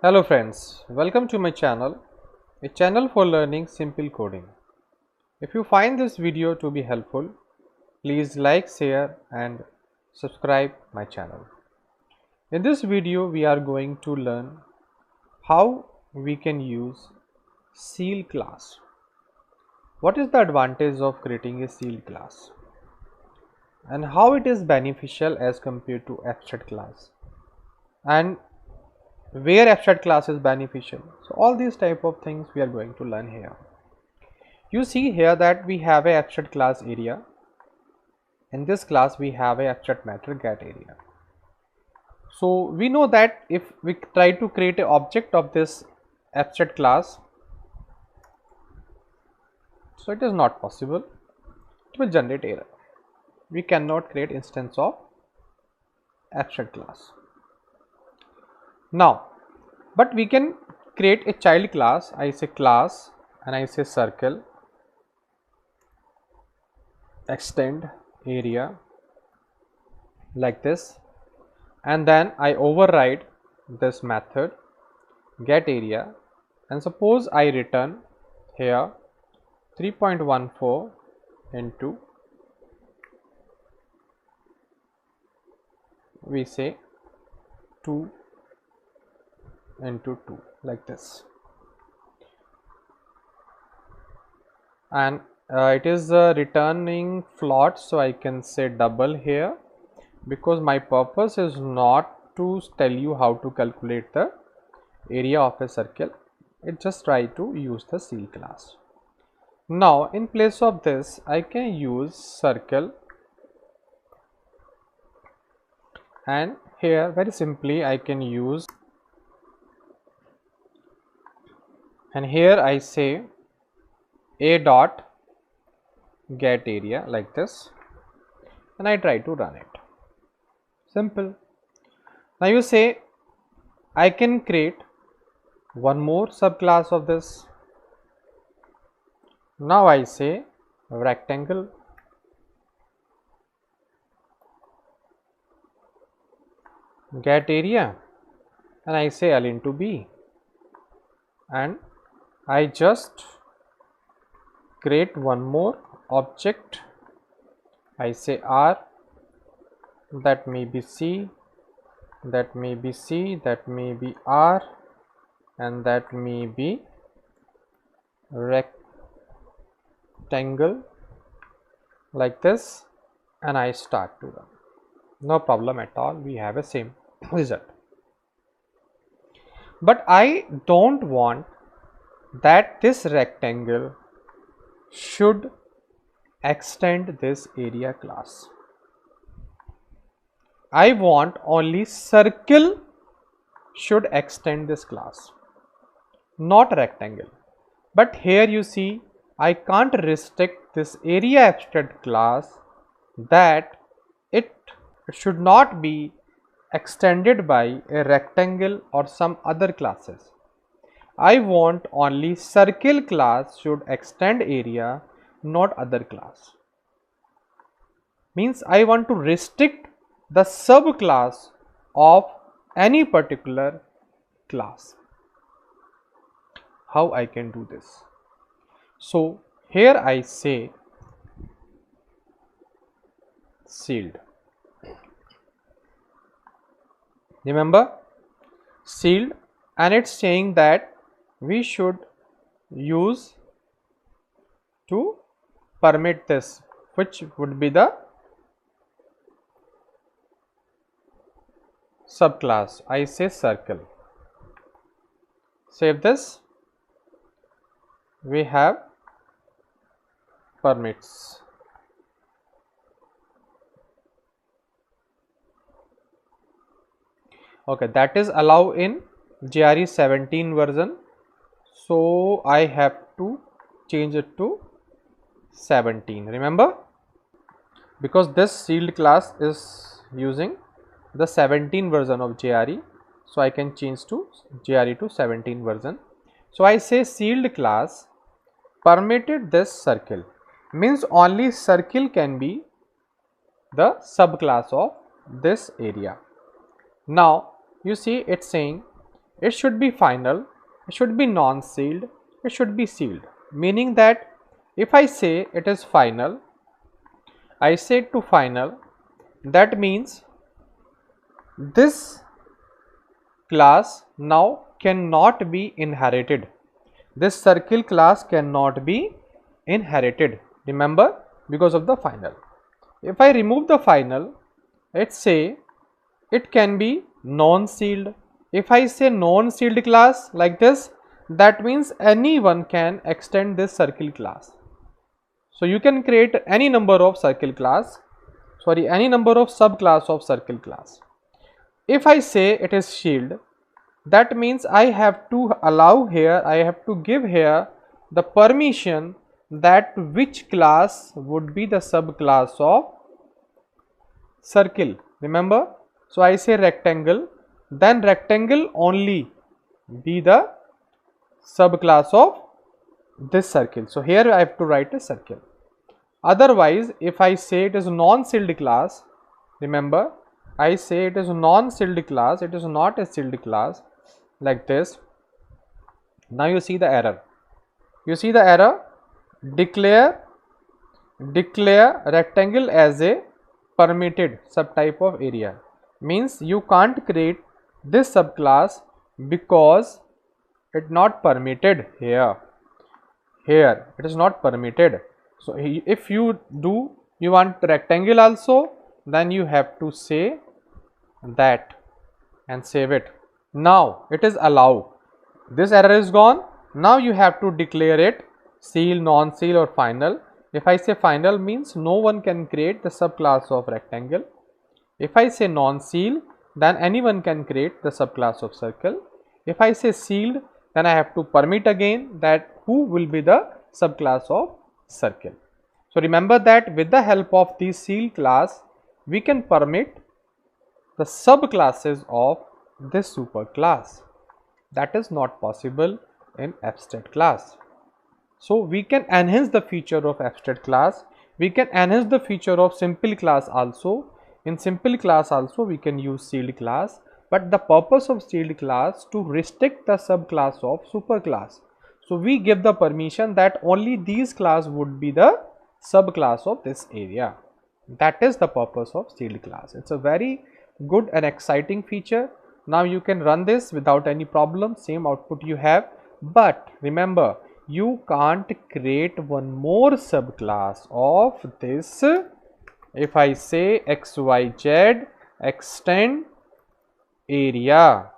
Hello friends, welcome to my channel, a channel for learning simple coding. If you find this video to be helpful, please like, share and subscribe my channel. In this video, we are going to learn how we can use shield class. What is the advantage of creating a shield class? And how it is beneficial as compared to abstract class? And where abstract class is beneficial. So all these type of things we are going to learn here. You see here that we have a abstract class area. In this class we have a abstract method get area. So we know that if we try to create an object of this abstract class, so it is not possible. It will generate error. We cannot create instance of abstract class. Now, but we can create a child class. I say class and I say circle, extend area like this, and then I override this method get area, and suppose I return here 3.14 into, we say 2 into 2 like this, and it is returning float, so I can say double here because my purpose is not to tell you how to calculate the area of a circle. It just try to use the shield class. Now in place of this I can use circle, and here very simply I can use, and here I say a dot get area like this, and I try to run it. Simple. Now you say I can create one more subclass of this. Now I say rectangle get area, and I say L into B, and I just create one more object. I say R, that may be C, that may be C, that may be R, and that may be rectangle like this, and I start to run. No problem at all, we have a same result. But I don't want that this rectangle should extend this area class. I want only circle should extend this class, not rectangle. But here you see I can't restrict this area abstract class that it should not be extended by a rectangle or some other classes. I want only circle class should extend area, not other class. Means I want to restrict the subclass of any particular class. How I can do this? So here I say shield. Remember shield, and it's saying that we should use to permit this, which would be the subclass. I say circle. Save this. We have permits. Okay, that is allow in JRE 17 version. So I have to change it to 17. Remember, because this shield class is using the 17 version of JRE, so I can change to JRE to 17 version. So I say shield class permitted this circle, means only circle can be the subclass of this area. Now you see it's saying it should be final, it should be non-sealed, it should be sealed. Meaning that if I say it is final, I say to final, that means this class now cannot be inherited. This circle class cannot be inherited. Remember, because of the final. If I remove the final, let's say it can be non-sealed. If I say non-sealed class like this, that means anyone can extend this circle class. So you can create any number of circle class, any number of subclass of circle class. If I say it is shield, that means I have to allow here, I have to give here the permission that which class would be the subclass of circle. Remember, so I say rectangle, then rectangle only be the subclass of this circle. So here I have to write a circle. Otherwise, if I say it is non-sealed class, remember, I say it is non-sealed class, it is not a sealed class, like this. Now you see the error. You see the error? Declare rectangle as a permitted subtype of area. Means you can't create this subclass because it not permitted here. Here it is not permitted. So if you want rectangle also, then you have to say that and save it. Now it is allowed. This error is gone. Now you have to declare it seal, non-seal or final. If I say final, means no one can create the subclass of rectangle. If I say non-seal, then anyone can create the subclass of circle. If I say sealed, then I have to permit again that who will be the subclass of circle. So remember that with the help of this seal class, we can permit the subclasses of this superclass. That is not possible in abstract class. So we can enhance the feature of abstract class. We can enhance the feature of simple class also. In simple class also we can use sealed class, but the purpose of sealed class to restrict the subclass of superclass. So we give the permission that only these class would be the subclass of this area. That is the purpose of sealed class. It's a very good and exciting feature. Now you can run this without any problem, same output you have, but remember, you can't create one more subclass of this. If I say XYZ extend area,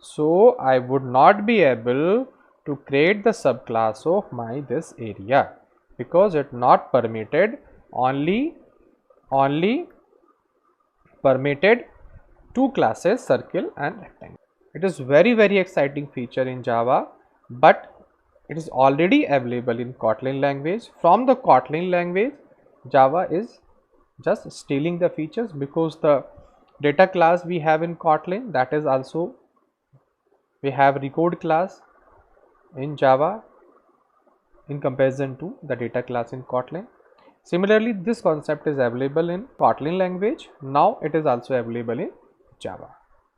so I would not be able to create the subclass of my this area because it not permitted, only permitted two classes, circle and rectangle. It is very exciting feature in Java, but it is already available in Kotlin language. From the Kotlin language, Java is just stealing the features because the data class we have in Kotlin, that is also we have record class in Java in comparison to the data class in Kotlin. Similarly, this concept is available in Kotlin language. Now it is also available in Java.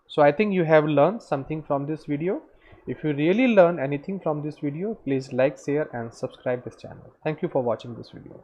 So I think you have learned something from this video. If you really learn anything from this video, please like, share and subscribe this channel. Thank you for watching this video.